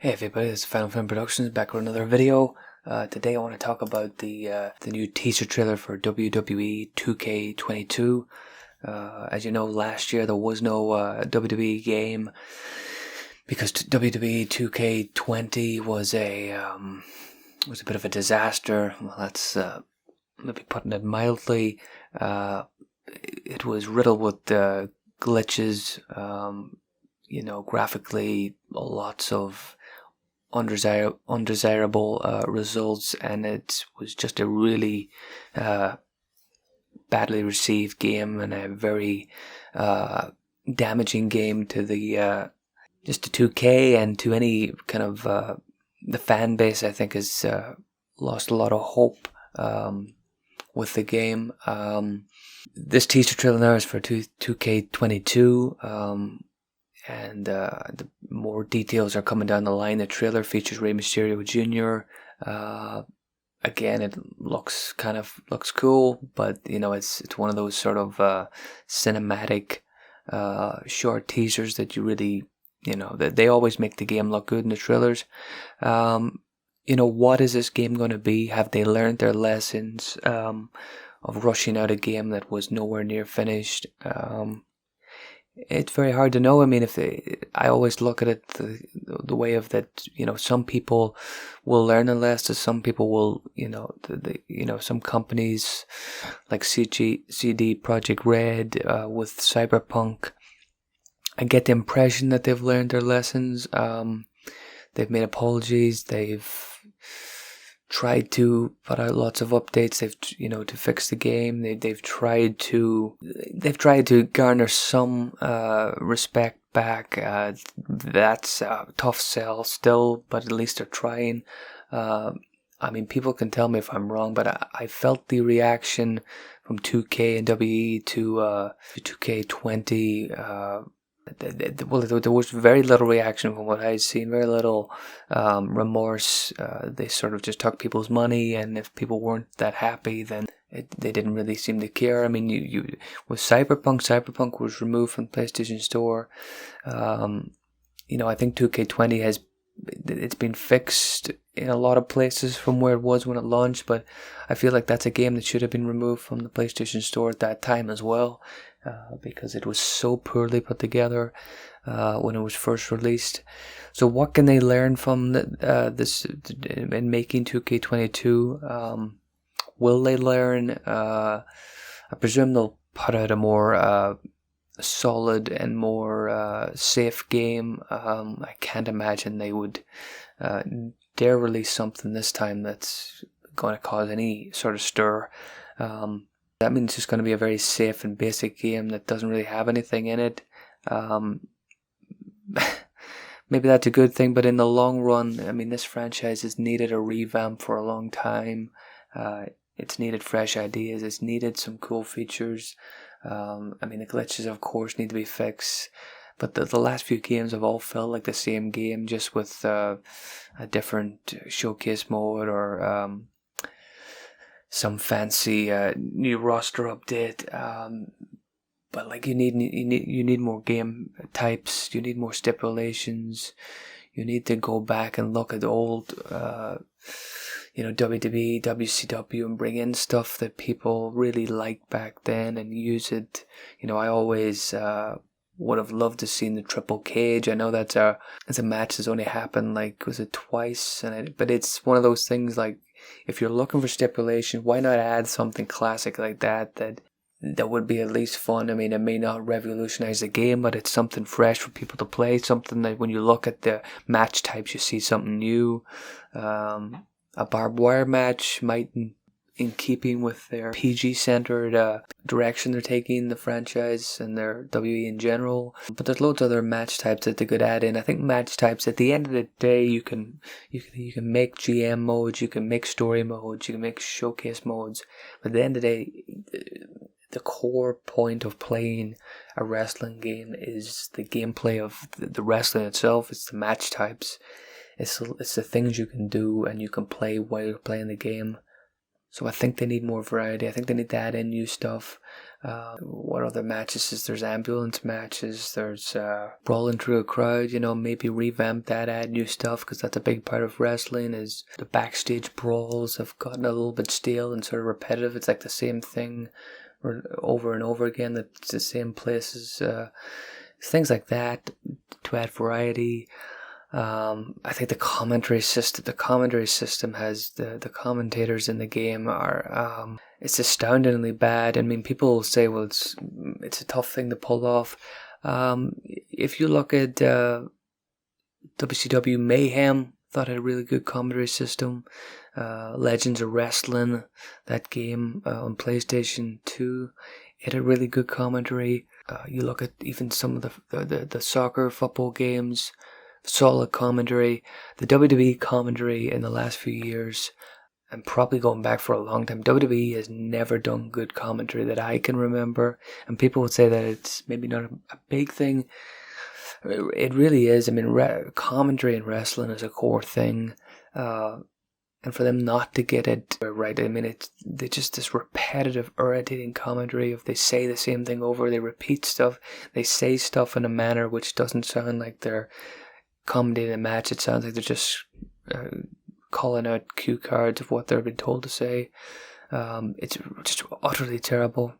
Hey everybody, this is Final Film Productions back with another video. Today I want to talk about the new teaser trailer for WWE 2K22. As you know, last year there was no WWE game because WWE 2K20 was a bit of a disaster. Well, that's maybe putting it mildly. It was riddled with glitches. Graphically, lots of undesirable results, and it was just a really badly received game and a very damaging game to the just to 2K and to any kind of the fan base. I think has lost a lot of hope with the game. This teaser trailer now is for 2K22. And the more details are coming down the line. The trailer features Rey Mysterio Jr. Again, it looks cool, but it's one of those sort of cinematic short teasers that you really that they always make the game look good in the trailers. What is this game going to be? Have they learned their lessons of rushing out a game that was nowhere near finished? It's very hard to know. I mean, I always look at it the way of that. Some people will learn a lesson. Some people will, some companies like CD Projekt Red with Cyberpunk. I get the impression that they've learned their lessons. They've made apologies. They've tried to put out lots of updates. They've to fix the game. They've tried to garner some respect back. That's a tough sell still, but at least they're trying. I mean, people can tell me if I'm wrong, but I felt the reaction from 2K and WE to 2K20. Well, there was very little reaction from what I'd seen, very little remorse. They sort of just took people's money, and if people weren't that happy, then they didn't really seem to care. I mean, you with Cyberpunk was removed from the PlayStation Store. I think 2K20 it's been fixed in a lot of places from where it was when it launched, but I feel like that's a game that should have been removed from the PlayStation Store at that time as well, because it was so poorly put together when it was first released. So what can they learn from this in making 2K22? Will they learn? I presume they'll put out a more solid and more safe game. I can't imagine they would dare release something this time that's going to cause any sort of stir. That means it's going to be a very safe and basic game that doesn't really have anything in it. Maybe that's a good thing, but in the long run, I mean, this franchise has needed a revamp for a long time. It's needed fresh ideas. It's needed some cool features. I mean, the glitches, of course, need to be fixed. But the last few games have all felt like the same game, just with a different showcase mode or some fancy new roster update. But like you need more game types. You need more stipulations. You need to go back and look at the old WWE, WCW, and bring in stuff that people really liked back then and use it. I always would have loved to see the Triple Cage. I know that's a match that's only happened was it twice? But it's one of those things, like, if you're looking for stipulation, why not add something classic like that would be at least fun. I mean, it may not revolutionize the game, but it's something fresh for people to play. Something that when you look at the match types, you see something new. A barbed wire match might, in keeping with their PG-centered direction they're taking the franchise and their WE in general. But there's loads of other match types that they could add in. I think match types, at the end of the day, you can make GM modes, you can make story modes, you can make showcase modes. But at the end of the day, the core point of playing a wrestling game is the gameplay of the wrestling itself. It's the match types. It's the things you can do and you can play while you're playing the game. So I think they need more variety. I think they need to add in new stuff. What other matches is there's ambulance matches, there's brawling through a crowd, maybe revamp that, add new stuff, because that's a big part of wrestling. Is the backstage brawls have gotten a little bit stale and sort of repetitive. It's like the same thing over and over again. It's the same places, things like that to add variety. I think the commentary system has the commentators in the game are it's astoundingly bad. I mean, people will say, well, it's a tough thing to pull off. If you look at WCW Mayhem, thought it had a really good commentary system. Legends of Wrestling, that game on PlayStation 2, it had really good commentary. You look at even some of the soccer, football games, solid commentary. The WWE commentary in the last few years, and probably going back for a long time, WWE has never done good commentary that I can remember. And people would say that it's maybe not a big thing. It really is. I mean, commentary in wrestling is a core thing. And for them not to get it right, I mean, they just this repetitive, irritating commentary of they say the same thing over, they repeat stuff, they say stuff in a manner which doesn't sound like they're commentating a match. It sounds like they're just calling out cue cards of what they've been told to say. It's just utterly terrible.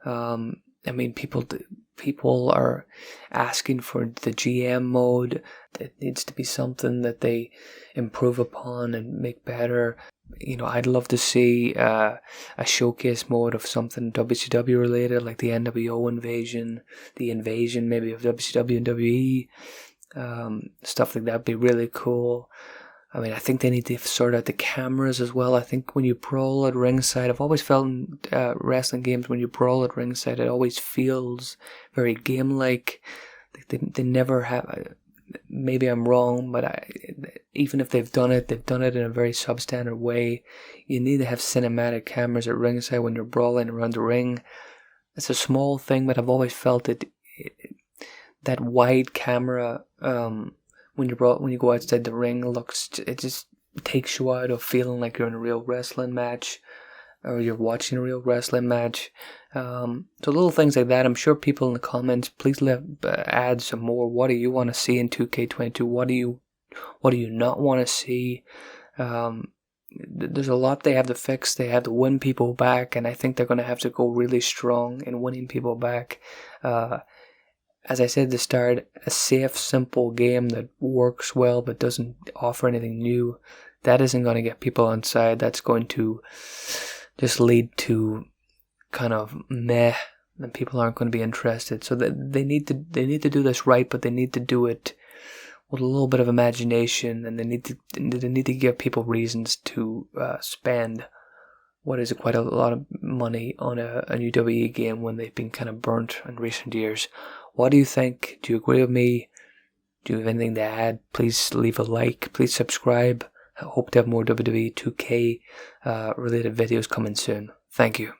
I mean, people are asking for the GM mode. It needs to be something that they improve upon and make better. I'd love to see a showcase mode of something WCW related, like the NWO invasion, the invasion maybe of WCW and WWE. Stuff like that would be really cool. I mean, I think they need to sort out the cameras as well. I think when you brawl at ringside, I've always felt in wrestling games, when you brawl at ringside, it always feels very game-like. They never have. Maybe I'm wrong, but even if they've done it in a very substandard way. You need to have cinematic cameras at ringside when you're brawling around the ring. It's a small thing, but I've always felt that wide camera, when you go outside the ring, it just takes you out of feeling like you're in a real wrestling match, or you're watching a real wrestling match. So little things like that. I'm sure people in the comments, please add some more. What do you want to see in 2K22? What do you not want to see? There's a lot they have to fix. They have to win people back, and I think they're going to have to go really strong in winning people back. As I said at the start, a safe, simple game that works well but doesn't offer anything new, that isn't going to get people on side. That's going to just lead to kind of meh, and people aren't going to be interested. So they need to do this right, but they need to do it with a little bit of imagination, and they need to give people reasons to spend what is quite a lot of money on a new WWE game when they've been kind of burnt in recent years. What do you think? Do you agree with me? Do you have anything to add? Please leave a like. Please subscribe. I hope to have more WWE 2K related videos coming soon. Thank you.